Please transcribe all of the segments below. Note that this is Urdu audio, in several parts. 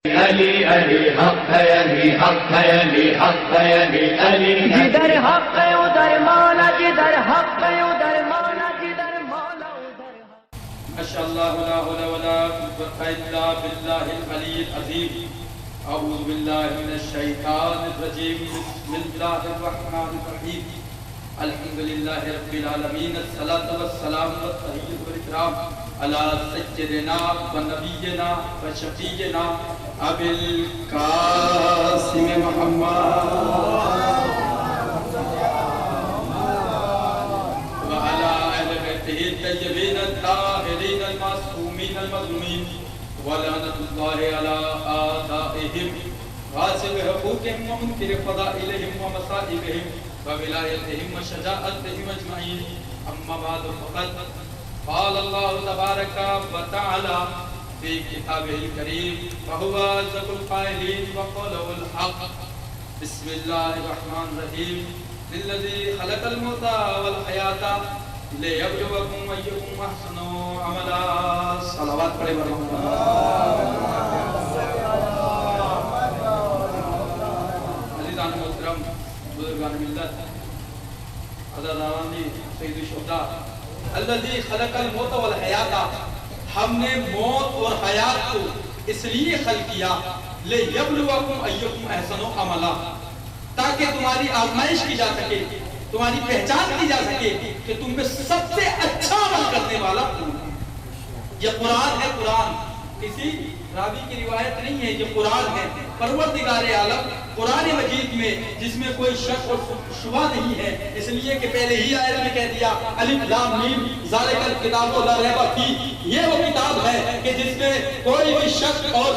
علی علی حق ہے علی حق ہے علی حق ہے علی علی جدھر حق ہے ادھر مولا جدھر حق ہے ادھر مولا جدھر مولا ادھر ماشاء اللہ لا حول ولا قوة الا باللہ العلی العظیم اعوذ باللہ من الشیطان الرجیم بسم اللہ الرحمن الرحیم الحمدللہ رب العالمین الصلاۃ والسلام والتحیۃ والاکرام علی سیدنا و نبینا و شفیعنا ابی القاسم محمد وعلى اہل بیتہ الطیبین الطاہرین المعصومین المظلومین ولعنۃ اللہ علی اعدائہم غاصب حقوقہم ومنکر فضائلہم ومصائبہم وولایتہم وشجاعتہم اجمعین اما بعد فقد قال اللہ تبارک وتعالی في كتابه الكريم وهو أصدق القائلين وقوله الحق بسم الله الرحمن الرحيم للذي خلق الموت والحياة ليبلوكم أيكم أحسن عملا صلوات پڑھے عزیزان محترم بزرگان ملت عزیزان سید الشہداء الذي خلق الموت والحياة ہم نے موت اور حیات کو اس لیے خلق کیا لِيَبْلُوَكُمْ أَيُّكُمْ أَحْسَنُ عَمَلًا تاکہ تمہاری آزمائش کی جا سکے تمہاری پہچان کی جا سکے کہ تم میں سب سے اچھا عمل کرنے والا کون ہے۔ یہ قرآن ہے، قرآن کسی راوی کی روایت نہیں ہے، یہ قرآن ہے پروردگار عالم قرآن مجید میں جس میں کوئی شک اور شبہ نہیں ہے، اس لیے کہ پہلے ہی آیت میں کہہ دیا الف لام میم ذالک الکتاب لا ریب فیہ، یہ وہ کتاب ہے کہ جس میں کوئی بھی شک اور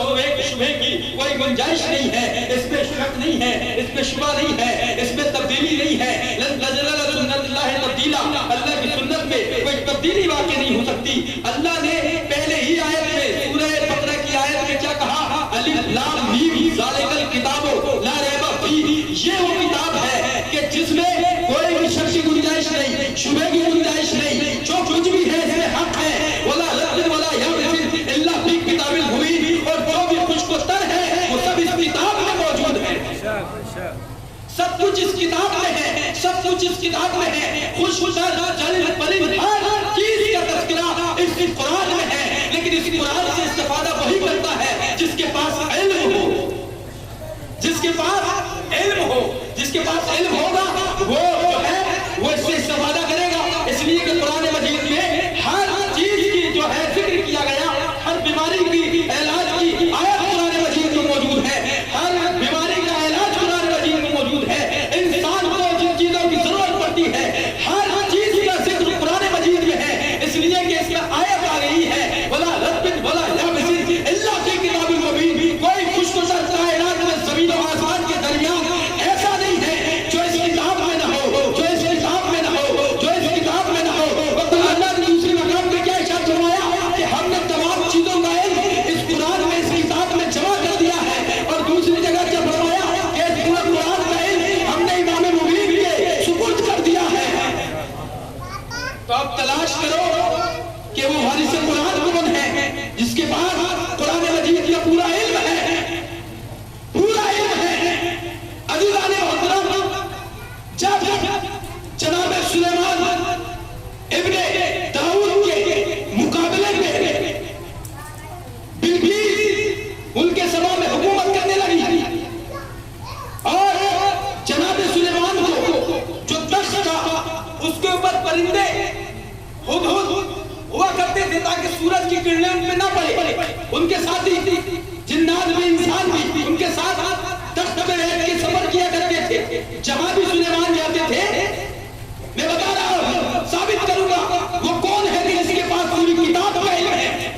شبہ کی کوئی گنجائش نہیں ہے، اس میں شک نہیں ہے، اس میں شبہ نہیں ہے، اس میں تبدیلی نہیں ہے، لن تجد لسنت اللہ تبدیلا، اللہ کی سنت میں کوئی تبدیلی واقع نہیں ہو سکتی۔ اللہ نے پہلے ہی آیت میں سورہ بقرہ کی آیت میں کیا کہا الف لام میم ذالک الکتاب لا ریب فیہ، یہ وہ کتاب ہے کہ جس میں کوئی بھی شک کی گنجائش نہیں، شبہ کی گنجائش نہیں، جو کچھ بھی ہے اس میں حق ہے، ولا رد ولا یبس الا فی کتاب مبین، اور جو بھی کچھ کو تر ہے وہ سب اس کتاب میں موجود ہے، سب کچھ اس کتاب میں ہے، سب کچھ اس کتاب میں ہے، خوش تر جلد پلند ہر چیز کا تذکرہ اس قرآن میں ہے، لیکن اس قرآن سے استفادہ وہی کرتا ہے جس کے پاس علم ہو، جس کے پاس علم ہو، جس کے پاس علم ہوگا وہ جو ہے وہ اس سے استفادہ کرے گا، اس لیے کہ قرآن مجید میں ہر چیز کی جو ہے ذکر کیا گیا، ہر بیماری کی علاج کی آیت قرآن مجید میں موجود ہے، ہر بیماری کا علاج قرآن مجید میں موجود ہے، انسان کو جن چیزوں کی ضرورت پڑتی ہے ہر چیز کا ذکر قرآن مجید میں ہے، اس لیے کہ اس میں آیت آ گئی ہے ولا رد ولا یبس الا فی کتاب مبین، کوئی خوش گزر کائنات میں زمین و آسمان کے درمیان ایسا نہیں ہے جو اس کتاب میں نہ ہو، جو اس کتاب میں نہ ہو، جو اس کتاب میں نہ ہو۔ اللہ نے دوسری مقام پہ کیا ارشاد فرمایا کہ ہم نے تمام چیزوں کا علم اس قرآن میں اس کتاب میں جمع کر دیا ہے، اور دوسری جگہ کیا فرمایا کہ اس پورے قرآن کا علم ہم نے امام مبین کے سپرد کر دیا ہے۔ تو اب تلاش کرو کہ وہ وارث قرآن کون ہے جس کے پاس قرآن مجید کا پورا علم ہے، پورا علم ہے۔ عزیزان محترم، جب جناب سلیمان ابن داؤد کے مقابلے میں بلقیس ان کے سبا میں حکومت کرنے لگی اور جناب سلیمان کو جو تخت تھا اس کے اوپر پرندے ہدہد ہوا کرتے تھے تاکہ سورج کی کرنیں ان پہ نہ پڑے، ان کے ساتھی جنات بھی انسان بھی ان کے ساتھ تخت پہ بیٹھ کے سفر کیا کرتے تھے، جہاں بھی سلیمان جاتے تھے میں بتا رہا ہوں ثابت کروں گا وہ کون ہے کہ جس کے پاس پوری کتاب کا علم ہے۔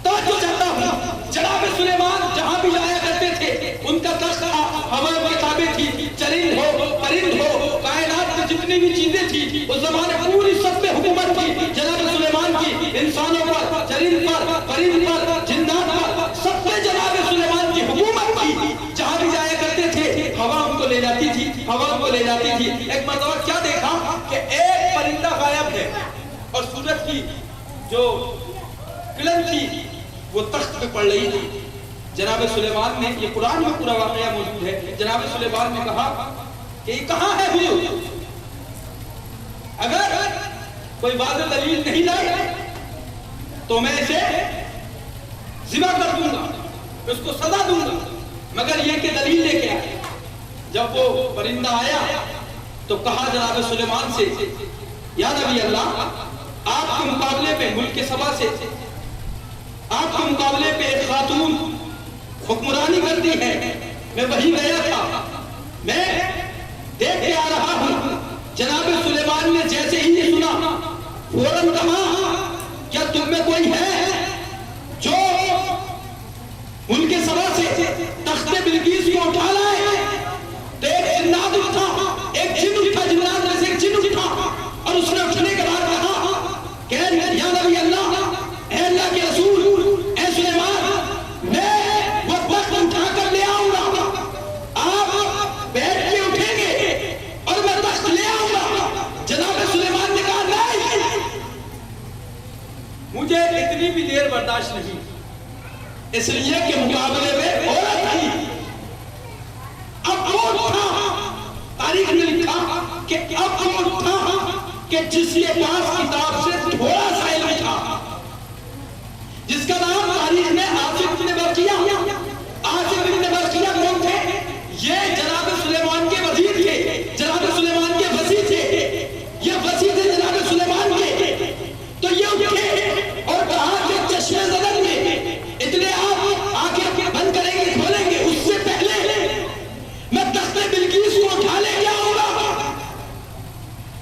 توجہ چاہتا ہوں جناب سلیمان جہاں بھی جایا کرتے تھے ان کا تخت ہوا کی کتابیں تھی، چرند ہو پرند ہو کائنات میں جتنی بھی چیزیں تھی اس زمانے پوری سب پہ حکومت تھی جناب سلیمان کی، انسانوں پر، چرند پر، پرند پر، جنات پر، سب پہ جناب سلیمان کی حکومت تھی۔ جہاں بھی جایا کرتے تھے ہوا ان کو لے جاتی تھی، ہوا ان کو لے جاتی تھی۔ ایک مرتبہ کیا دیکھا کہ ایک پرندہ غائب ہے اور سورج کی جو کرن تھی وہ تخت پہ پڑھ رہی تھی. جناب سلیمان نے, یہ قرآن میں پورا واقعہ موجود ہے, جناب سلیمان نے کہا کہ یہ کہاں ہے حضور؟ اگر کوئی واضح دلیل نہیں لائے تو میں اسے ذبح کر دوں گا, اس کو سزا دوں گا, مگر یہ کہ دلیل لے کے آئے. جب وہ پرندہ آیا تو کہا جناب سلیمان سے, یا نبی اللہ, آپ کے مقابلے پہ ملک سبا سے آپ کے مقابلے پہ ایک خاتون حکمرانی کرتی ہے, میں وہی گیا تھا, میں دیکھ کے آ رہا ہوں. جناب سلیمان نے جیسے ہی یہ سنا فوراً کہا, کیا تم میں کوئی ہے جو ملک سبا سے تخت بلقیس کو اٹھا لائے؟ تو ایک جنات اٹھا, ایک جن اٹھا, جنات میں سے ایک جن اٹھا, اور اس نے اٹھنے کے بعد کہا کہ یا نبی اللہ, اے اللہ کے رسول, اے سلیمان, میں وہ تخت اٹھا کر لے آؤں گا, آپ بیٹھ کے اٹھیں گے اور میں تخت لے آؤں گا. جناب سلیمان نے کہا نہیں, مجھے اتنی بھی دیر برداشت نہیں, اس لیے کہ مقابلے میں عورت تھی. اب وہ اٹھا, تاریخ میں لکھا کہ اب وہ اٹھا کہ جس کے پاس کتاب سے تھوڑا سا علم تھا, جس کا نام تاریخ میں آصف بن برقیہ. آصف بن برقیہ کون تھے؟ یہ جناب سلیمان کے وزیر تھے, جناب سلیمان کے وزیر تھے, یہ وزیر تھے جناب سلیمان کے. تو یہ اٹھے اور کہا کہ چشمے زدن میں اتنے آپ آنکھیں بند کریں گے, کھولیں گے, اس سے پہلے میں تخت بلقیس کو اٹھا لے کے آؤں گا.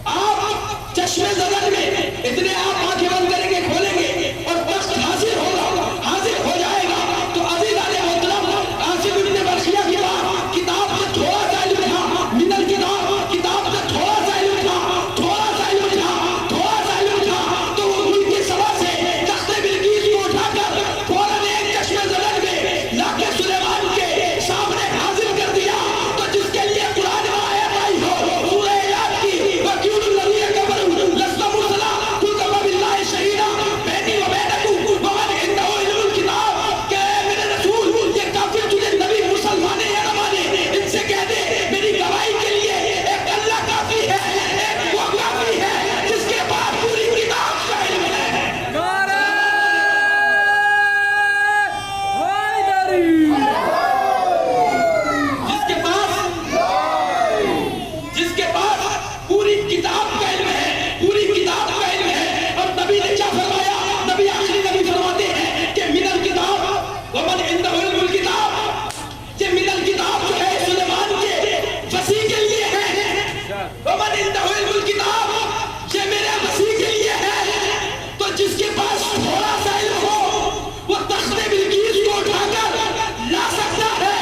آپ چشمے زدن میں اتنے آپ آنکھیں بند کریں گے, کھولیں گے, اور تخت حاضر ہوگا, حاضر ہو جائے گا. تو عزیزان محترم, آصف بن برقیہ کی بات کتاب سے تھوڑا سا علم تھا, من الکتاب, کتاب سے تھوڑا سا علم تھا, تھوڑا سا علم تھا, تھوڑا سا علم تھا. تو وہ ملک سبا سے تخت بلقیس کو اٹھا کر فوراً ایک چشمے زدن میں لا کے سلیمان کے سامنے حاضر کر دیا. تو جس کے لیے قرآن میں آیت آئی ہو سورہ اعراف کی, وَقِيلُ الَّذِينَ كَفَرُوا لَسْتَ مُرْسَلًا قُلْ كَفَىٰ بِاللَّهِ شَهِيدًا بَيْنِي وَبَيْنَكُمْ وَمَنْ عِندَهُ عِلْمُ الْكِتَابِ. کہ میرے رسول, یہ کافر تجھے نبی مسلمان یا نہ مانے, ان سے کہہ دے میری گواہی کے لیے ایک اللہ کافی ہے, ایک وہ کافی ہے جس کے پاس پوری کتاب کا علم ہے. جس کے پاس پوری کتاب کا علم ہے, پوری کتاب کا علم ہے. اور نبی نے کیا فرمایا؟ نبی آخری نبی فرماتے ہیں کہ من الکتاب ومن عنده علم الکتاب. یہ من الکتاب جو ہے سلیمان کے وسیع کے لیے ہے, ومن عنده علم الکتاب یہ میرے وسیع کے لیے ہے. تو جس کے پاس تھوڑا سا علم ہو وہ تخت بلقیس کو اٹھا کر لا سکتا ہے.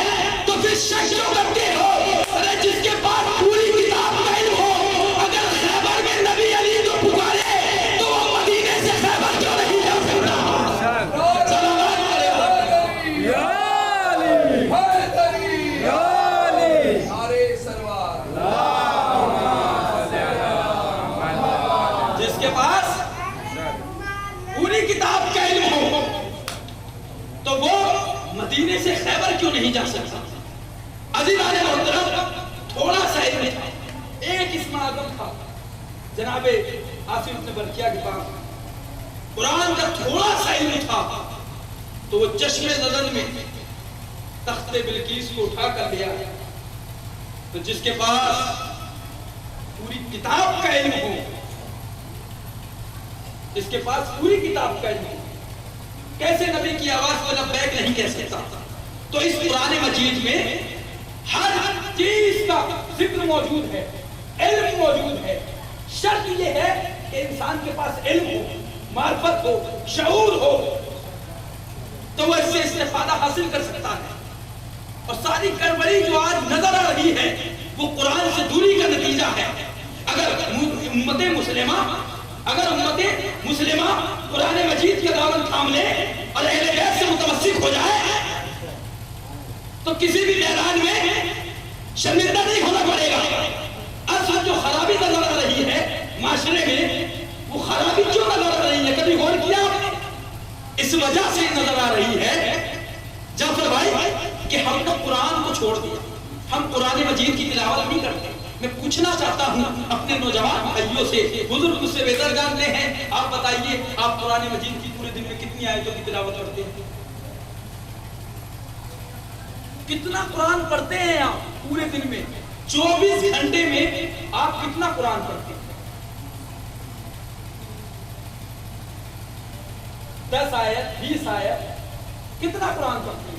تو پھر شک کیوں کرتے ہو؟ ارے جس کے پاس پوری کتاب کا علم ہو, اگر خیبر میں نبی علی کو پکارے تو وہ مدینے سے خیبر کیوں نہیں جا سکتا؟ صلوات علیہ جس کے پاس پوری کتاب کا علم ہو تو وہ مدینے سے خیبر کیوں نہیں جا سکتا؟ عزیزان محترم, تھوڑا سا علم تھا, ایک اسم اعظم تھا جناب آصف بن برقیہ کے پاس, قرآن کا تھوڑا سا علم تھا, تو وہ چشمے زدن میں تخت بلقیس کو اٹھا کر لیا. تو جس کے پاس پوری کتاب کا علم ہو, جس کے پاس پوری کتاب کا علم ہو, کیسے نبی کی آواز کو لبیک نہیں کہہ سکتا؟ تو اس قرآن مجید میں ہر چیز کا ذکر موجود ہے, علم موجود ہے. شرط یہ ہے کہ انسان کے پاس علم ہو, معرفت ہو, شعور ہو, تو وہ اس سے استفادہ حاصل کر سکتا ہے. اور ساری گڑبڑی جو آج نظر آ رہی ہے وہ قرآن سے دوری کا نتیجہ ہے. اگر امت مسلمہ قرآن مجید کے دامن تھام لے اور اہل بیت سے متمسک ہو جائے تو کسی بھی میدان میں شرمندہ نہیں ہونا پڑے گا. اصل جو خرابی نظر آ رہی ہے معاشرے میں, وہ خرابی کیوں نظر آ رہی ہے؟ کبھی غور کیا آپ نے؟ اس وجہ سے نظر آ رہی ہے جعفر بھائی کہ ہم نے قرآن کو چھوڑ دیا، ہم قرآن مجید کی تلاوت نہیں کرتے۔ میں پوچھنا چاہتا ہوں اپنے نوجوان بھائیوں سے، بزرگ مجھ سے بہتر جانتے ہیں، آپ بتائیے آپ قرآن مجید کی پورے دن میں کتنی آیتوں کی تلاوت کرتے ہیں؟ کتنا قرآن پڑھتے ہیں آپ پورے دن میں؟ 24 گھنٹے میں آپ کتنا قرآن پڑھتے ہیں؟ 10 آیت 20 آیت کتنا قرآن پڑھتے ہیں؟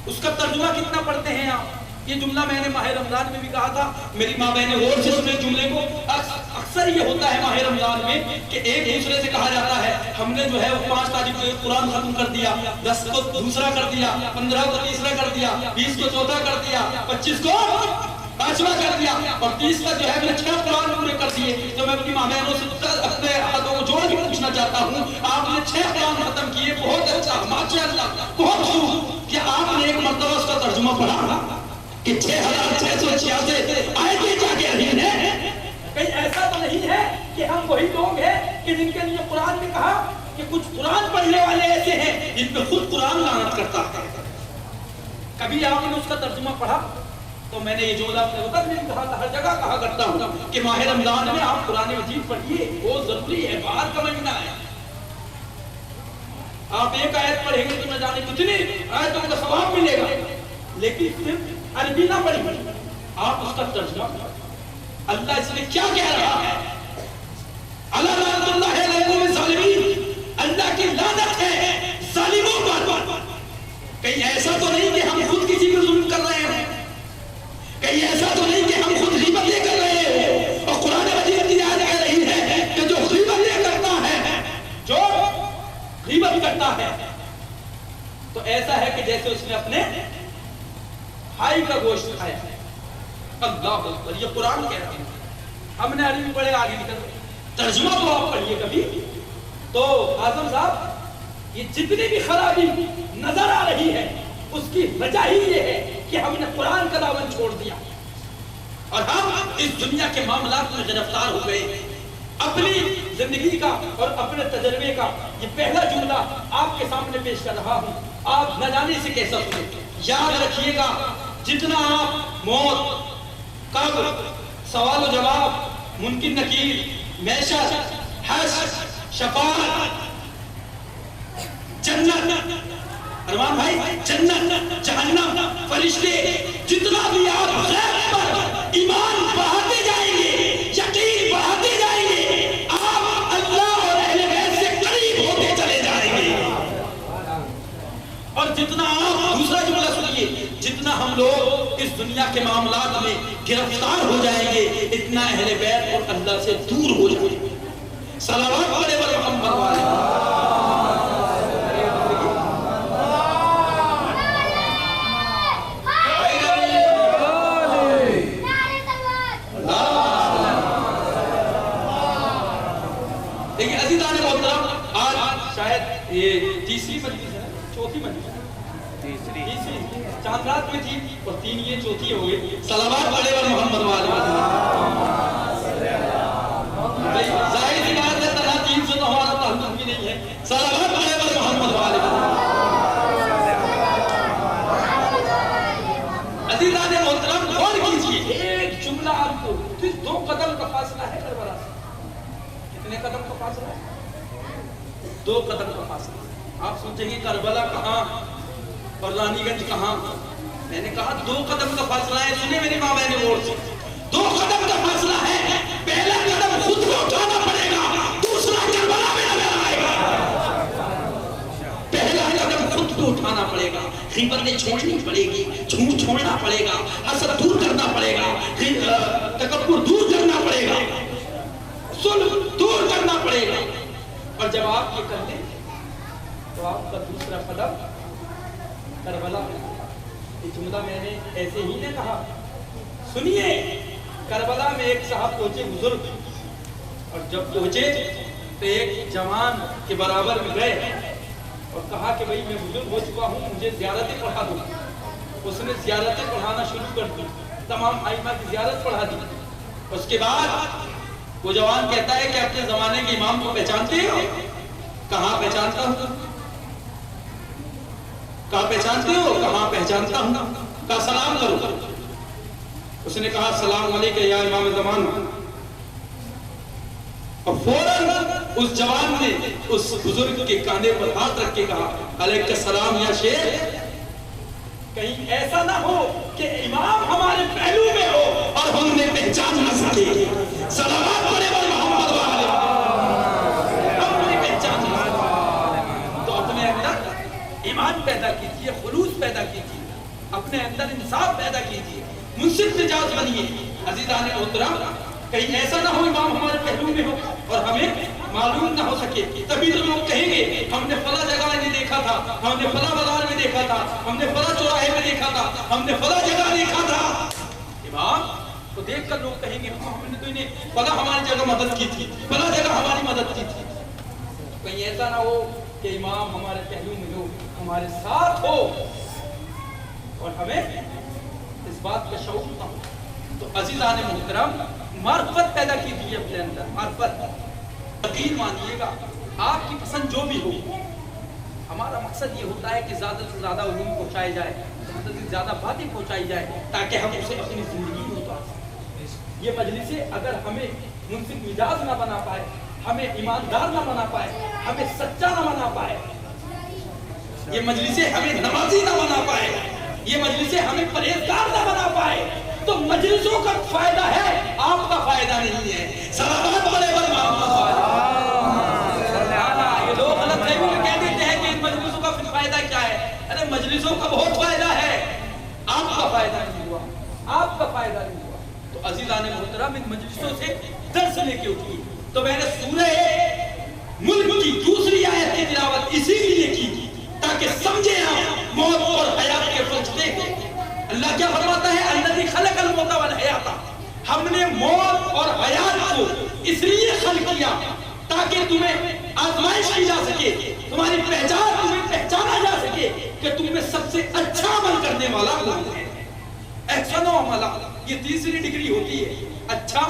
اس کا ترجمہ کتنا پڑھتے ہیں آپ؟ یہ جملہ میں نے ماہ رمضان میں بھی کہا تھا، میری ماں بہنیں غور سے سنے جملے کو۔ اکثر یہ ہوتا ہے ماہ رمضان میں کہ ایک دوسرے سے کہا جاتا ہے ہم نے جو ہے 5 تاریخ کو ایک قرآن ختم کر دیا، 10 کو دوسرا کر دیا، 15 کو تیسرا کر دیا، 20 کو چوتھا کر دیا، 25 کو 5واں کر دیا، اور 30 کا جو ہے میں 6 قرآن پورے کر دیے۔ تو میں اپنی ماں بہنوں سے اپنے ہاتھوں کو جوڑ کے پوچھنا چاہتا ہوں، آپ نے 6 قرآن ختم کیے، بہت اچھا، ماشاءاللہ، بہت خوب۔ کیا آپ نے ایک مرتبہ اس کا ترجمہ پڑھا کہ 6686 آیتیں جا کے رہی ہیں؟ کہیں ایسا تو نہیں ہے کہ ہم وہی لوگ ہیں کہ جن کے لیے قرآن نے کہا کہ کچھ قرآن پڑھنے والے ایسے ہیں جن پہ خود قرآن لعنت کرتا ہے؟ کبھی آپ نے اس کا ترجمہ پڑھا؟ تو میں نے یہ جملہ اپنے وقت میں کہا تھا، ہر جگہ کہا کرتا ہوں کہ ماہ رمضان میں آپ قرآن مجید پڑھیے، بہت ضروری ہے، باہر کا مہینہ ہے۔ آپ ایک آیت پڑھیں گے تو نہ جانے کتنی آیتوں کا ثواب ملے گا، لیکن صرف عربی نہ پڑھیں، آپ اس کا ترجمہ پڑھیں۔ اللہ اس میں کیا کہہ رہا ہے؟ اللہ لعنت اللہ علیہ الظالمین، اللہ کی لعنت ہے ظالموں پر۔ کہیں ایسا تو نہیں کہ ہم خود کسی پر ظلم کر رہے ہیں، کہیں ایسا تو نہیں کہ ہم خود غیبتیں کر رہے ہیں، اور قرآن مجید کی آیت کہہ رہی ہے کہ جو غیبتیں کرتا ہے، جو غیبت کرتا ہے، تو ایسا ہے کہ جیسے اس نے اپنے بھائی کا گوشت کھایا ہے۔ اللہ اکبر، یہ قرآن کہہ رہا ہے۔ ہم نے عربی پڑھے، آگے نکل ترجمہ تو آپ پڑھیے کبھی۔ تو اعظم صاحب، یہ جتنی بھی خرابی نظر آ رہی ہے اس کی وجہ ہی یہ ہے کہ ہم نے قرآن کا دامن چھوڑ دیا، اور ہم اس دنیا کے معاملات میں گرفتار ہو گئے۔ اپنی زندگی کا اور اپنے تجربے کا یہ پہلا جملہ آپ کے سامنے پیش کر رہا ہوں، آپ نہ جانے سے کیسا سنے۔ یاد رکھیے گا، جتنا آپ موت، قبر، سوال و جواب، منکر نکیر، محشر، حشر، شفاعت، جنت، ارمان بھائی، جنت، جہنم، فرشتے، جتنا بھی آپ غیب پر ایمان بڑھاتے جائیں گے، یقین بڑھاتے جائیں گے، آپ اللہ اور اہل بیت سے قریب ہوتے چلے جائیں گے۔ اور جتنا آپ، دوسرا جملہ سنیے، جتنا ہم لوگ اس دنیا کے معاملات میں گرفتار ہو جائیں گے، اتنا اہل بیت اور اللہ سے دور ہو جائیں گے۔ صلوات پڑھے والے محمد والے۔ دیکھیے عزیزان محترم، آج شاید یہ تیسری مجلس ہے، چوتھی مجلس ہے، تیسری چاند رات میں تھی اور 3 یہ چوتھی ہو گئی۔ صلوات پڑھے والے محمد والے۔ ظاہر سی بات ہے، تنہا 3 سے تو ہمارا تعلق بھی نہیں ہے۔ صلوات پڑھے والے محمد والے۔ عزیزان محترم، غور کیجئے، ایک جملہ آپ کو، 2 قدم کا فاصلہ ہے کربلا سے۔ کتنے قدم کا فاصلہ ہے؟ 2 قدم کا فاصلہ۔ آپ سوچیں گے کربلا کہاں اور رانی گنج کہاں؟ میں نے کہا 2 قدم کا فاصلہ ہے۔ سنیں میری ماں بہنیں غور سے، 2 قدم کا فاصلہ ہے۔ پہلا قدم خود کو اٹھانا پڑے گا، دوسرا کربلا میں نظر آئے گا۔ پہلا قدم خود کو اٹھانا پڑے گا، غیبتیں چھوڑنی پڑے گی، جھوٹ چھوڑنا پڑے گا، حسد دور کرنا پڑے گا، تکبر دور کرنا پڑے گا، ظلم دور کرنا پڑے گا۔ اور جب آپ یہ کر لیں تو آپ کا دوسرا قدم کربلا میں۔ یہ جملہ میں نے ایسے ہی نہیں کہا، سنیے۔ کربلا میں ایک صاحب پہنچے، بزرگ، اور جب پہنچے تو ایک جوان کے برابر میں گئے اور کہا کہ بھئی میں بزرگ ہو چکا ہوں، مجھے زیارتیں پڑھا دو۔ اس نے زیارتیں پڑھانا شروع کر دی، تمام ائمہ کی زیارت پڑھا دی۔ اس کے بعد وہ جوان کہتا ہے کہ اپنے زمانے کے امام کو پہچانتے ہو؟ کہاں پہچانتا ہوں؟ کہاں پہچانتے ہو؟ کہاں پہچانتا ہوں؟ کہا سلام کرو. اس نے کہا سلام علیکم یا امام زمان. اور فوراً اس جوان نے اس بزرگ کے کاندھے پر ہاتھ رکھ کے کہا علیکم السلام یا شیخ. کہیں ایسا نہ ہو کہ امام ہمارے پہلو میں ہو اور ہم نے پہچان نہ سکے. صلوات پڑھے بر محمد والے. ہم نے پہچان نہ سکے. تو اپنے اندر ایمان پیدا کیجیے, خلوص پیدا کیجیے, اپنے اندر انصاف پیدا کیجیے, منصف مزاج بنیے. عزیزان محترم, کہیں ایسا نہ ہو امام ہمارے پہلو میں ہو اور ہمیں معلوم نہ ہو سکے. تبھی تو لوگ کہیں گے ہم نے فلاں جگہ نہیں دیکھا تھا, ہم نے فلاں بازار میں دیکھا تھا, ہم نے فلاں چوراہے میں دیکھا تھا, ہم نے فلاں جگہ دیکھا تھا. امام کو دیکھ کر لوگ کہیں گے ہم نے تو انہیں فلاں ہماری جگہ مدد کی تھی, فلاں جگہ ہماری مدد کی تھی. کہیں ایسا نہ ہو کہ امام ہمارے پہلو میں ہو, ہمارے ساتھ ہو اور ہمیں اس بات کا شعور نہ ہو. تو عزیزان محترم, معرفت پیدا کیجیے اپنے اندر, معرفت. یقین مانیے گا آپ کی پسند جو بھی ہو, ہمارا مقصد یہ ہوتا ہے کہ زیادہ سے زیادہ علوم پہنچائے جائے, زیادہ سے زیادہ باتیں پہنچائی جائے تاکہ ہم اسے اپنی زندگی میں اتار سکیں. یہ مجلسیں اگر ہمیں منصف مزاج نہ بنا پائے, ہمیں ایماندار نہ بنا پائے, ہمیں سچا نہ بنا پائے, یہ مجلسیں ہمیں نمازی نہ بنا پائے, یہ مجلسیں ہمیں پرہیزگار نہ بنا پائے, تو مجلسوں کا فائدہ ہے, آپ کا فائدہ نہیں ہے. صلوات پڑھے بر محمد والے. یہ لوگ غلط فہمی میں کہہ دیتے ہیں کہ ان مجلسوں کا پھر فائدہ کیا ہے. ارے مجلسوں کا بہت فائدہ ہے, آپ کا فائدہ نہیں ہوا, آپ کا فائدہ نہیں ہوا. تو عزیزان محترم, ان مجلسوں سے درس لے کے اٹھیے. تو میں نے سورہ ملک کی دوسری آیت کی تلاوت اسی لیے کی تاکہ سمجھیں آپ موت اور حیات کے فلسفے کو. اللہ کیا فرماتا ہے؟ الذی خلق الموت والحیات. ہم نے موت اور حیات کو اس لیے خلق کیا تاکہ تمہیں آزمائش کی جا سکے, تمہاری پہچان, تمہیں پہچانا جا سکے کہ تم میں سب سے اچھا عمل کرنے والا کون ہے. احسن و عملا, یہ تیسری ڈگری ہوتی ہے. اچھا,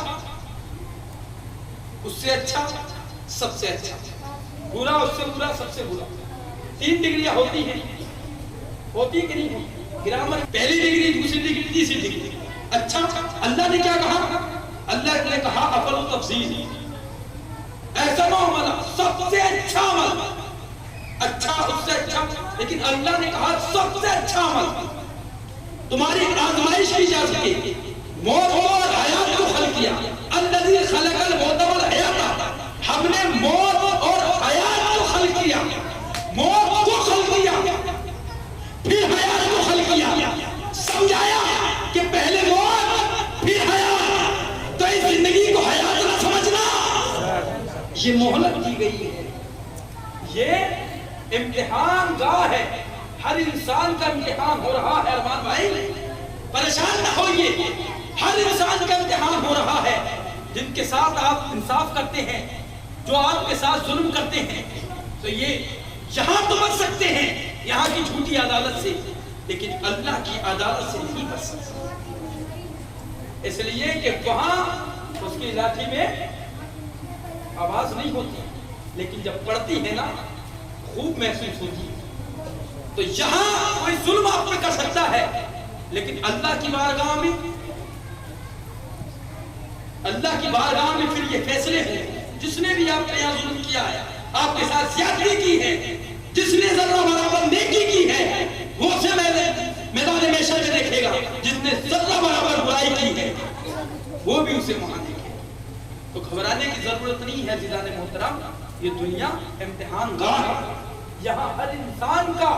اس سے اچھا, سب سے اچھا. برا, اس سے برا, سب سے برا. 3 ڈگریاں ہوتی ہیں, ہوتی کہ نہیں ہوتی. گرامر پہلی ڈگری, دوسری ڈگری, تیسری ڈگری. اچھا, اللہ نے کیا کہا؟ اللہ نے کہا افل و تفضیل, ایسا نہ عمل, سب سے اچھا عمل. اچھا, اس سے اچھا, لیکن اللہ نے کہا سب سے اچھا عمل. تمہاری آزمائش کی جا سکے. موت اور حیات کو خلق کیا. الذی خلق الموت والحیات. ہم نے موت اور حیات کو خلق کیا. موت کو خلق کیا, پھر حیات کو خلق کیا. سمجھایا کہ پہلے موت پھر حیات. تو اس زندگی کو حیات نہ سمجھنا, یہ مہلت دی گئی ہے, یہ امتحان گاہ ہے. ہر انسان کا امتحان ہو رہا ہے. ارمان بھائی پریشان نہ ہوئیے, ہر انسان کا امتحان ہو رہا ہے. جن کے ساتھ آپ انصاف کرتے ہیں, جو آپ کے ساتھ ظلم کرتے ہیں, تو یہ یہاں تو بچ سکتے ہیں یہاں کی جھوٹی عدالت سے, لیکن اللہ کی عدالت سے نہیں بچ سکتے. اس لیے کہ وہاں اس کی لاٹھی میں آواز نہیں ہوتی, لیکن جب پڑتی ہے نا خوب محسوس ہوتی ہے. تو یہاں کوئی ظلم آپ پہ کر سکتا ہے, لیکن اللہ کی بارگاہ میں, اللہ کی بارگاہ میں پھر یہ فیصلے ہیں. جس نے بھی آپ پہ یہاں ظلم کیا ہے, آپ کے ساتھ زیادتی کی ہے, جس نے ذرہ برابر نیکی کی ہے, وہ سے میدان محشر میں دیکھے گا. جس نے ذرہ برابر برائی کی ہے, وہ بھی اسے وہاں دیکھے گا. تو گھبرانے کی ضرورت نہیں ہے عزیزان محترم. یہ دنیا امتحان گاہ ہے. یہاں ہر انسان کا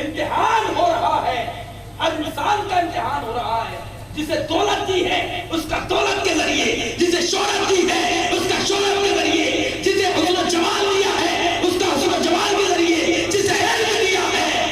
امتحان ہو رہا ہے, ہر انسان کا امتحان ہو رہا ہے. جسے دولت دی ہے اس کا دولت کے ذریعے,